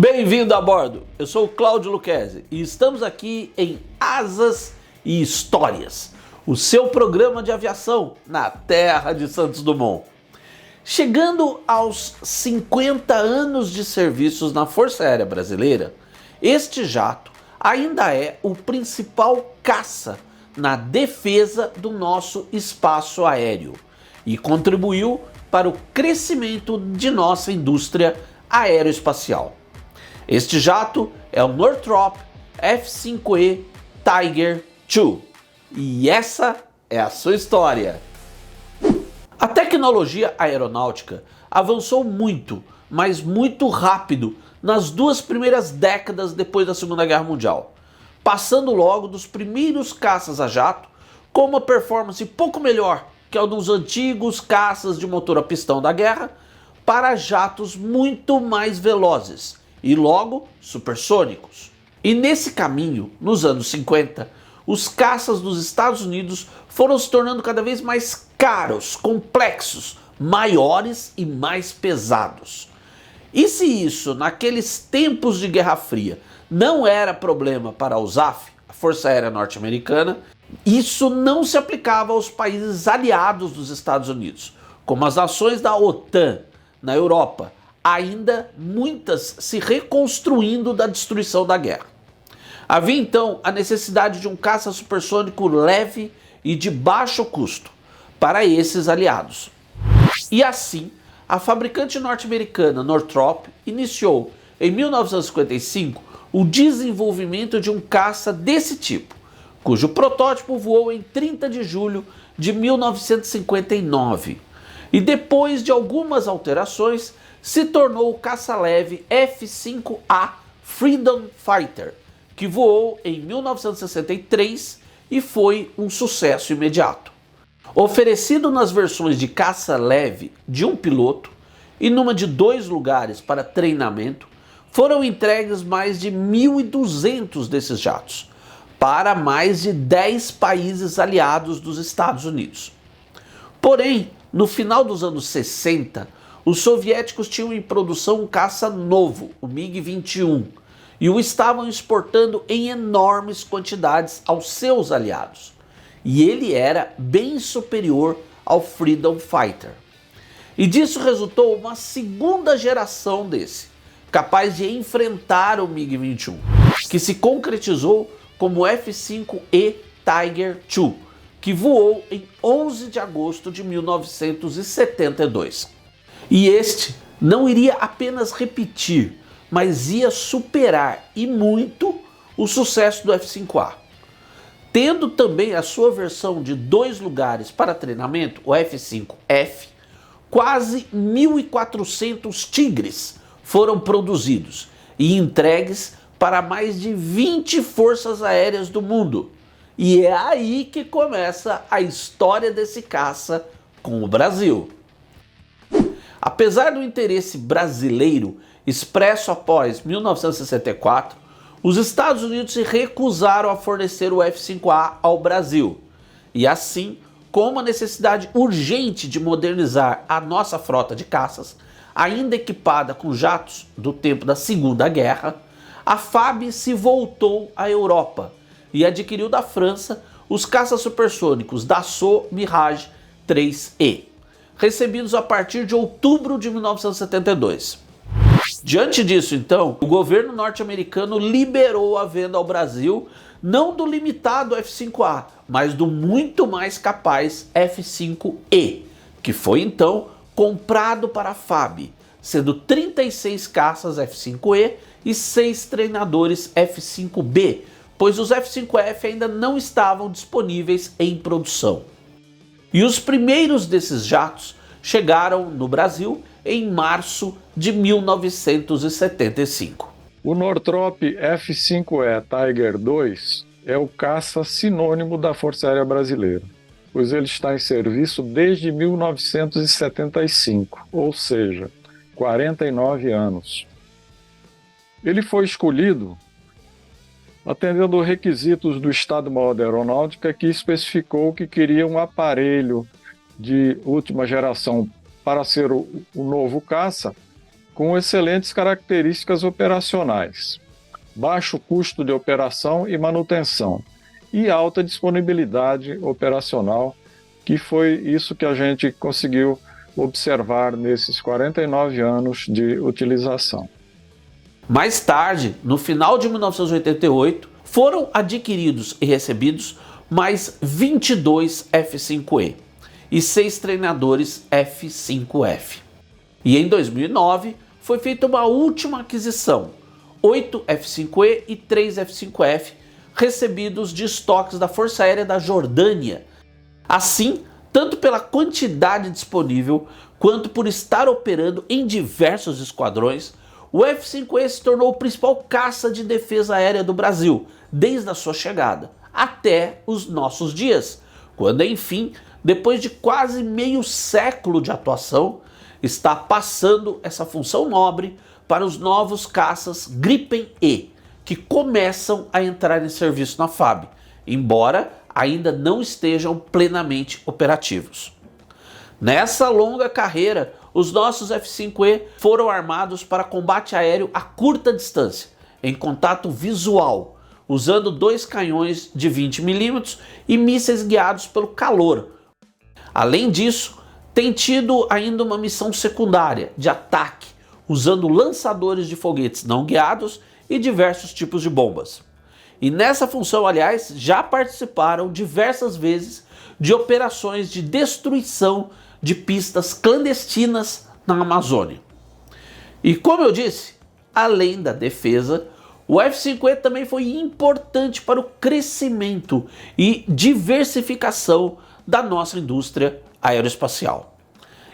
Bem-vindo a bordo, eu sou o Cláudio Lucchesi e estamos aqui em Asas e Histórias, o seu programa de aviação na terra de Santos Dumont. Chegando aos 50 anos de serviços na Força Aérea Brasileira, este jato ainda é o principal caça na defesa do nosso espaço aéreo e contribuiu para o crescimento de nossa indústria aeroespacial. Este jato é o Northrop F-5E Tiger II e essa é a sua história. A tecnologia aeronáutica avançou muito, mas muito rápido nas duas primeiras décadas depois da Segunda Guerra Mundial, passando logo dos primeiros caças a jato com uma performance pouco melhor que a dos antigos caças de motor a pistão da guerra para jatos muito mais velozes e logo supersônicos. E nesse caminho, nos anos 50, os caças dos Estados Unidos foram se tornando cada vez mais caros, complexos, maiores e mais pesados. E se isso, naqueles tempos de Guerra Fria, não era problema para a USAF, a Força Aérea Norte-Americana, isso não se aplicava aos países aliados dos Estados Unidos, como as nações da OTAN na Europa, ainda muitas se reconstruindo da destruição da guerra. Havia então a necessidade de um caça supersônico leve e de baixo custo para esses aliados. E assim, a fabricante norte-americana Northrop iniciou em 1955 o desenvolvimento de um caça desse tipo, cujo protótipo voou em 30 de julho de 1959 e depois de algumas alterações se tornou o caça-leve F-5A Freedom Fighter, que voou em 1963 e foi um sucesso imediato. Oferecido nas versões de caça-leve de um piloto e numa de 2 lugares para treinamento, foram entregues mais de 1.200 desses jatos para mais de 10 países aliados dos Estados Unidos. Porém, no final dos anos 60, os soviéticos tinham em produção um caça novo, o MiG-21, e o estavam exportando em enormes quantidades aos seus aliados. E ele era bem superior ao Freedom Fighter. E disso resultou uma segunda geração desse, capaz de enfrentar o MiG-21, que se concretizou como F-5E Tiger II, que voou em 11 de agosto de 1972. E este não iria apenas repetir, mas ia superar e muito o sucesso do F-5A. Tendo também a sua versão de 2 lugares para treinamento, o F-5F, quase 1.400 Tigres foram produzidos e entregues para mais de 20 forças aéreas do mundo. E é aí que começa a história desse caça com o Brasil. Apesar do interesse brasileiro expresso após 1964, os Estados Unidos se recusaram a fornecer o F-5A ao Brasil. E assim, com uma necessidade urgente de modernizar a nossa frota de caças, ainda equipada com jatos do tempo da Segunda Guerra, a FAB se voltou à Europa e adquiriu da França os caças supersônicos Dassault Mirage 3E, recebidos a partir de outubro de 1972. Diante disso, então, o governo norte-americano liberou a venda ao Brasil não do limitado F-5A, mas do muito mais capaz F-5E, que foi então comprado para a FAB, sendo 36 caças F-5E e 6 treinadores F-5B, pois os F-5F ainda não estavam disponíveis em produção. E os primeiros desses jatos chegaram no Brasil em março de 1975. O Northrop F-5E Tiger II é o caça sinônimo da Força Aérea Brasileira, pois ele está em serviço desde 1975, ou seja, 49 anos. Ele foi escolhido atendendo requisitos do Estado-Maior da Aeronáutica, que especificou que queria um aparelho de última geração para ser o novo caça, com excelentes características operacionais, baixo custo de operação e manutenção e alta disponibilidade operacional, que foi isso que a gente conseguiu observar nesses 49 anos de utilização. Mais tarde, no final de 1988, foram adquiridos e recebidos mais 22 F5E e 6 treinadores F5F. E em 2009 foi feita uma última aquisição, 8 F5E e 3 F5F recebidos de estoques da Força Aérea da Jordânia. Assim, tanto pela quantidade disponível quanto por estar operando em diversos esquadrões, o F5E se tornou o principal caça de defesa aérea do Brasil desde a sua chegada até os nossos dias, quando enfim, depois de quase meio século de atuação, está passando essa função nobre para os novos caças Gripen E, que começam a entrar em serviço na FAB, embora ainda não estejam plenamente operativos. Nessa longa carreira, os nossos F5E foram armados para combate aéreo a curta distância, em contato visual, usando 2 canhões de 20 mm e mísseis guiados pelo calor. Além disso, tem tido ainda uma missão secundária de ataque, usando lançadores de foguetes não guiados e diversos tipos de bombas. E nessa função, aliás, já participaram diversas vezes de operações de destruição de pistas clandestinas na Amazônia. E como eu disse, além da defesa, o F5E também foi importante para o crescimento e diversificação da nossa indústria aeroespacial.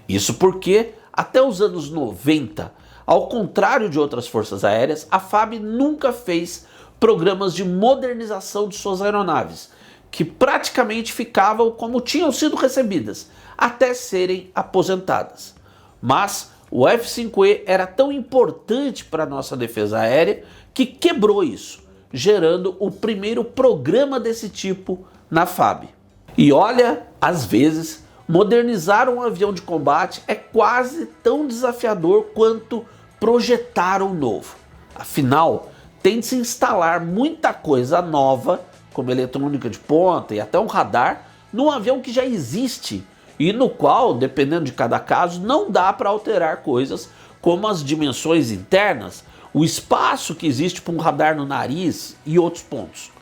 Isso porque, até os anos 90, ao contrário de outras forças aéreas, a FAB nunca fez programas de modernização de suas aeronaves, que praticamente ficavam como tinham sido recebidas, até serem aposentadas. Mas o F5E era tão importante para a nossa defesa aérea que quebrou isso, gerando o primeiro programa desse tipo na FAB. E olha, às vezes, modernizar um avião de combate é quase tão desafiador quanto projetar um novo. Afinal, tem de se instalar muita coisa nova, como eletrônica de ponta e até um radar, num avião que já existe e no qual, dependendo de cada caso, não dá para alterar coisas como as dimensões internas, o espaço que existe para um radar no nariz e outros pontos.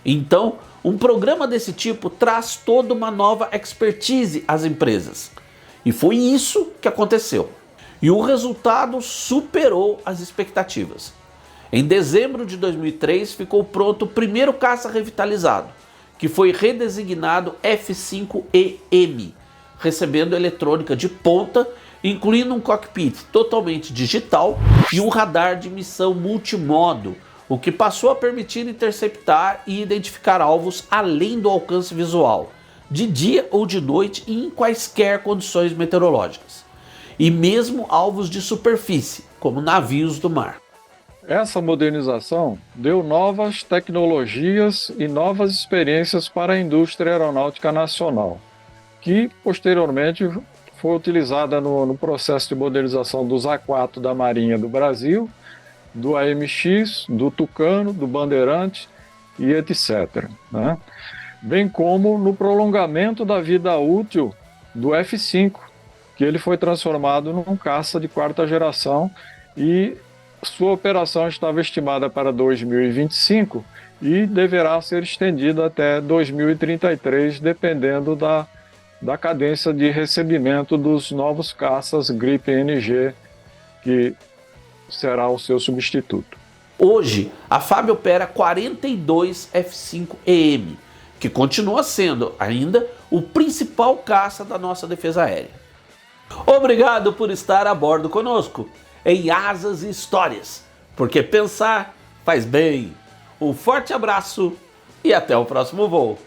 Então, um programa desse tipo traz toda uma nova expertise às empresas. E foi isso que aconteceu. E o resultado superou as expectativas. Em dezembro de 2003 ficou pronto o primeiro caça revitalizado, que foi redesignado F5EM, recebendo eletrônica de ponta, incluindo um cockpit totalmente digital e um radar de missão multimodo, o que passou a permitir interceptar e identificar alvos além do alcance visual, de dia ou de noite e em quaisquer condições meteorológicas, e mesmo alvos de superfície, como navios do mar. Essa modernização deu novas tecnologias e novas experiências para a indústria aeronáutica nacional, que posteriormente foi utilizada no processo de modernização dos A4 da Marinha do Brasil, do AMX, do Tucano, do Bandeirante e etc., né? Bem como no prolongamento da vida útil do F5, que ele foi transformado num caça de 4ª geração e sua operação estava estimada para 2025 e deverá ser estendida até 2033, dependendo da cadência de recebimento dos novos caças Gripen NG, que será o seu substituto. Hoje, a FAB opera 42 F5EM, que continua sendo ainda o principal caça da nossa defesa aérea. Obrigado por estar a bordo conosco em Asas e Histórias, porque pensar faz bem. Um forte abraço e até o próximo voo.